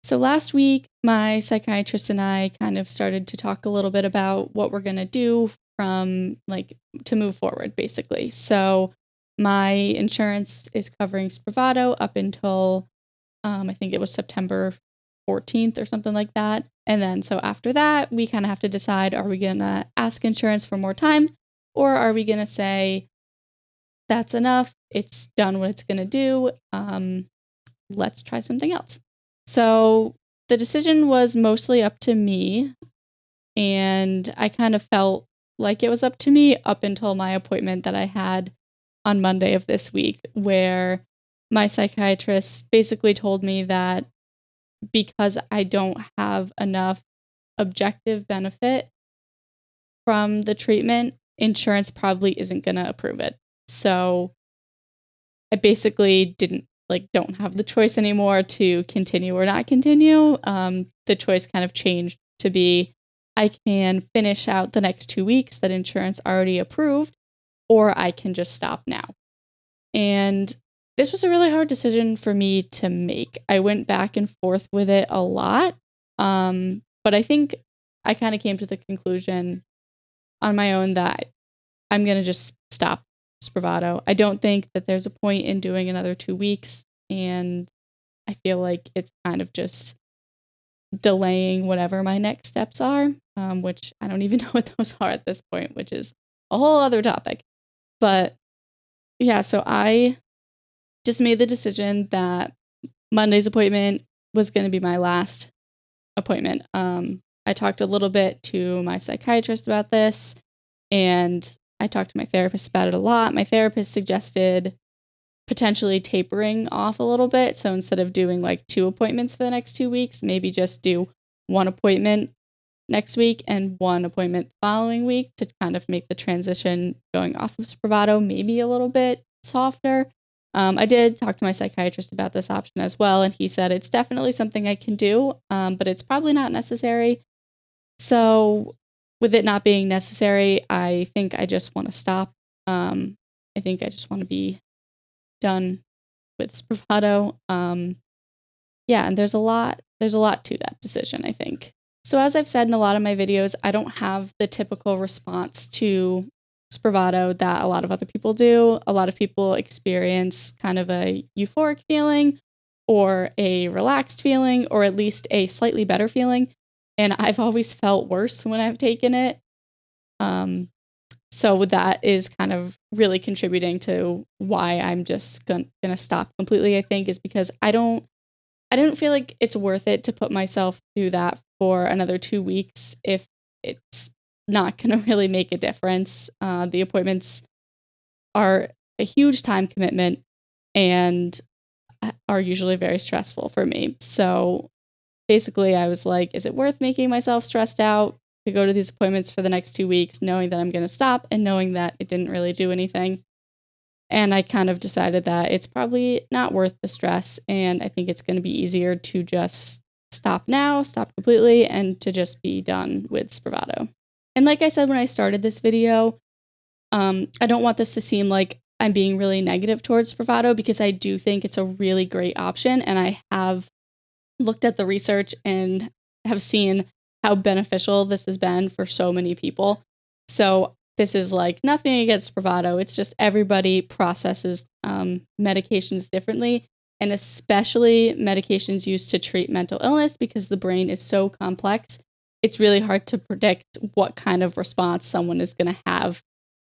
So last week, my psychiatrist and I kind of started to talk a little bit about what we're going to do from to move forward, basically. So my insurance is covering Spravato up until I think it was September 14th or something like that. And then so after that, we kind of have to decide, are we going to ask insurance for more time, or are we going to say, that's enough, it's done what it's going to do, let's try something else. So the decision was mostly up to me, and I kind of felt like it was up to me up until my appointment that I had on Monday of this week, where my psychiatrist basically told me that because I don't have enough objective benefit from the treatment, insurance probably isn't going to approve it. So I basically don't have the choice anymore to continue or not continue. The choice kind of changed to be, I can finish out the next 2 weeks that insurance already approved, or I can just stop now. And this was a really hard decision for me to make. I went back and forth with it a lot. But I think I kind of came to the conclusion on my own that I'm going to just stop Spravato. I don't think that there's a point in doing another 2 weeks, and I feel like it's kind of just delaying whatever my next steps are, which I don't even know what those are at this point, which is a whole other topic. But yeah, so I just made the decision that Monday's appointment was going to be my last appointment. I talked a little bit to my psychiatrist about this, and I talked to my therapist about it a lot. My therapist suggested potentially tapering off a little bit. So instead of doing 2 appointments for the next 2 weeks, maybe just do 1 appointment next week and 1 appointment the following week to kind of make the transition going off of Spravato maybe a little bit softer. I did talk to my psychiatrist about this option as well, and he said it's definitely something I can do, but it's probably not necessary. So with it not being necessary, I think I just want to stop. I think I just want to be done with Spravato. Yeah, and there's a lot to that decision, I think. So as I've said in a lot of my videos, I don't have the typical response to Spravato that a lot of other people do. A lot of people experience kind of a euphoric feeling or a relaxed feeling, or at least a slightly better feeling. And I've always felt worse when I've taken it. So that is kind of really contributing to why I'm just gonna stop completely, I think, is because I don't feel like it's worth it to put myself through that for another 2 weeks if it's not gonna really make a difference. The appointments are a huge time commitment and are usually very stressful for me. So basically, I was like, is it worth making myself stressed out to go to these appointments for the next 2 weeks, knowing that I'm going to stop and knowing that it didn't really do anything? And I kind of decided that it's probably not worth the stress. And I think it's going to be easier to just stop now, stop completely, and to just be done with Spravato. And like I said when I started this video, I don't want this to seem like I'm being really negative towards Spravato, because I do think it's a really great option. And I have looked at the research and have seen how beneficial this has been for so many people. So this is nothing against Spravato. It's just everybody processes medications differently, and especially medications used to treat mental illness, because the brain is so complex. It's really hard to predict what kind of response someone is going to have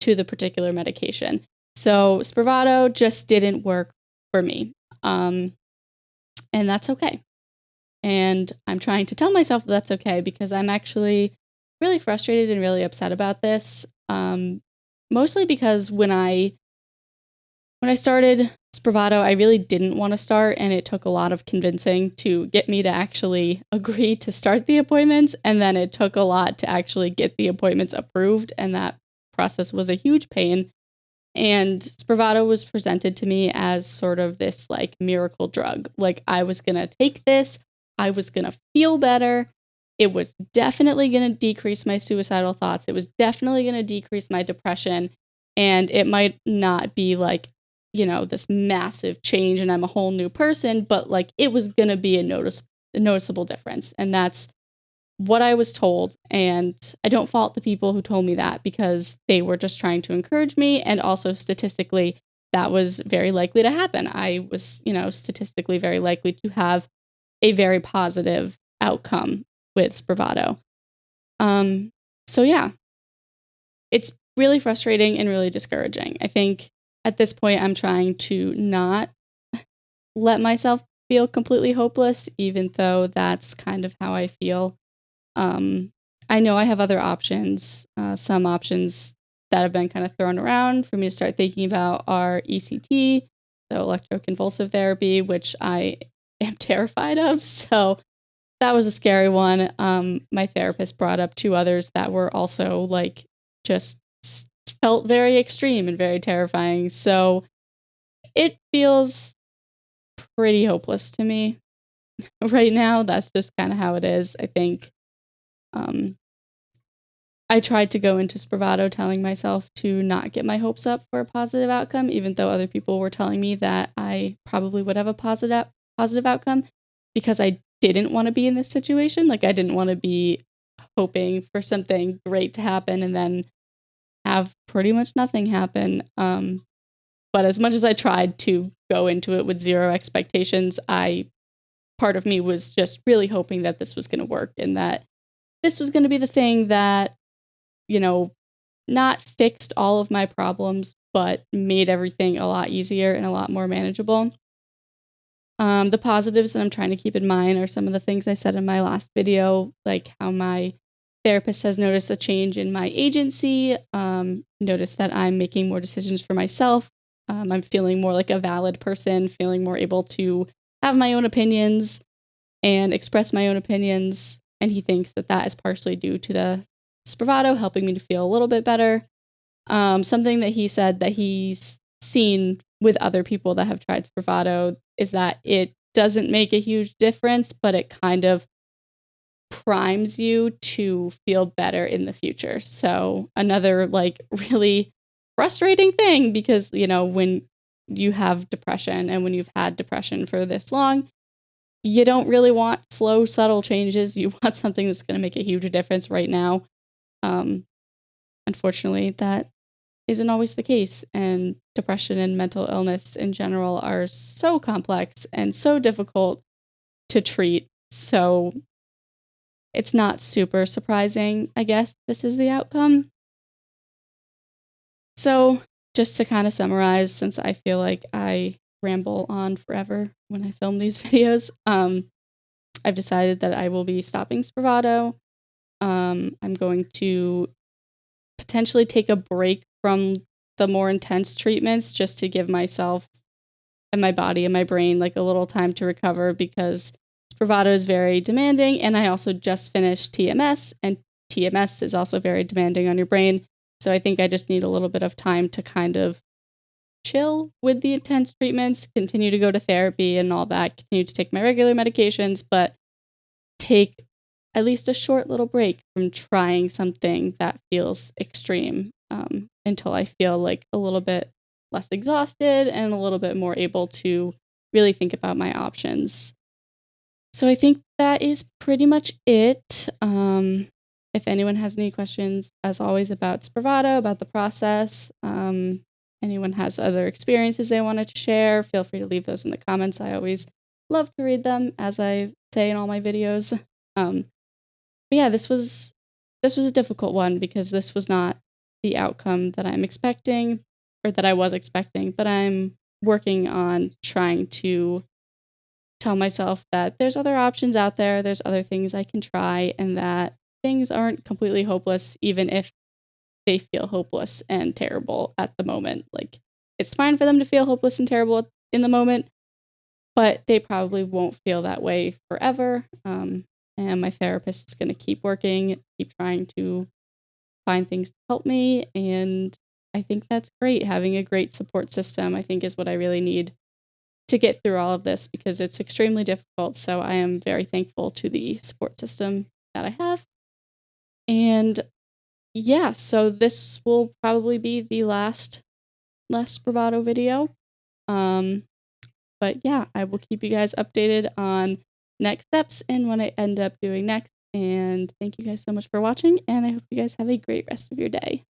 to the particular medication. So Spravato just didn't work for me. And that's okay. And I'm trying to tell myself that's okay, because I'm actually really frustrated and really upset about this. Mostly because when I started Spravato, I really didn't want to start, and it took a lot of convincing to get me to actually agree to start the appointments. And then it took a lot to actually get the appointments approved, and that process was a huge pain. And Spravato was presented to me as sort of this miracle drug. I was going to take this, I was going to feel better. It was definitely going to decrease my suicidal thoughts. It was definitely going to decrease my depression. And it might not be this massive change and I'm a whole new person, but it was going to be a noticeable a noticeable difference. And that's what I was told. And I don't fault the people who told me that because they were just trying to encourage me. And also statistically, that was very likely to happen. I was, statistically very likely to have a very positive outcome with Spravato. So yeah, it's really frustrating and really discouraging. I think at this point, I'm trying to not let myself feel completely hopeless, even though that's kind of how I feel. I know I have other options. Some options that have been kind of thrown around for me to start thinking about are ECT, so electroconvulsive therapy, which I am terrified of. So that was a scary one. My therapist brought up two others that were also like just felt very extreme and very terrifying. So it feels pretty hopeless to me right now. That's just kind of how it is. I think I tried to go into Spravato telling myself to not get my hopes up for a positive outcome, even though other people were telling me that I probably would have a positive outcome, because I didn't want to be in this situation. Like, I didn't want to be hoping for something great to happen and then have pretty much nothing happen. But as much as I tried to go into it with zero expectations, part of me was just really hoping that this was going to work and that this was going to be the thing that, not fixed all of my problems, but made everything a lot easier and a lot more manageable. The positives that I'm trying to keep in mind are some of the things I said in my last video, like how my therapist has noticed a change in my agency, noticed that I'm making more decisions for myself. I'm feeling more like a valid person, feeling more able to have my own opinions and express my own opinions. And he thinks that that is partially due to the Spravato helping me to feel a little bit better. Something that he said that he's seen with other people that have tried Spravato is that it doesn't make a huge difference, but it kind of primes you to feel better in the future. So another like really frustrating thing, because, when you have depression and when you've had depression for this long, you don't really want slow, subtle changes. You want something that's going to make a huge difference right now. Unfortunately, that isn't always the case. And depression and mental illness in general are so complex and so difficult to treat. So it's not super surprising, I guess, this is the outcome. So just to kind of summarize, since I feel like I ramble on forever when I film these videos, I've decided that I will be stopping Spravato. I'm going to potentially take a break from the more intense treatments just to give myself and my body and my brain like a little time to recover, because Spravato is very demanding, and I also just finished TMS, and TMS is also very demanding on your brain. So I think I just need a little bit of time to kind of chill with the intense treatments, continue to go to therapy and all that, continue to take my regular medications, but take at least a short little break from trying something that feels extreme, until I feel like a little bit less exhausted and a little bit more able to really think about my options. So I think that is pretty much it. If anyone has any questions, as always, about Spravato, about the process, anyone has other experiences they wanted to share, feel free to leave those in the comments. I always love to read them, as I say in all my videos. But yeah, this was a difficult one because this was not the outcome that I'm expecting, or that I was expecting, but I'm working on trying to tell myself that there's other options out there, there's other things I can try, and that things aren't completely hopeless, even if they feel hopeless and terrible at the moment. Like, it's fine for them to feel hopeless and terrible in the moment, but they probably won't feel that way forever. And my therapist is going to keep working, keep trying to find things to help me. And I think that's great. Having a great support system, I think, is what I really need to get through all of this, because it's extremely difficult. So I am very thankful to the support system that I have. And yeah, so this will probably be the last Spravato video. But yeah, I will keep you guys updated on next steps and what I end up doing next. And thank you guys so much for watching, and I hope you guys have a great rest of your day.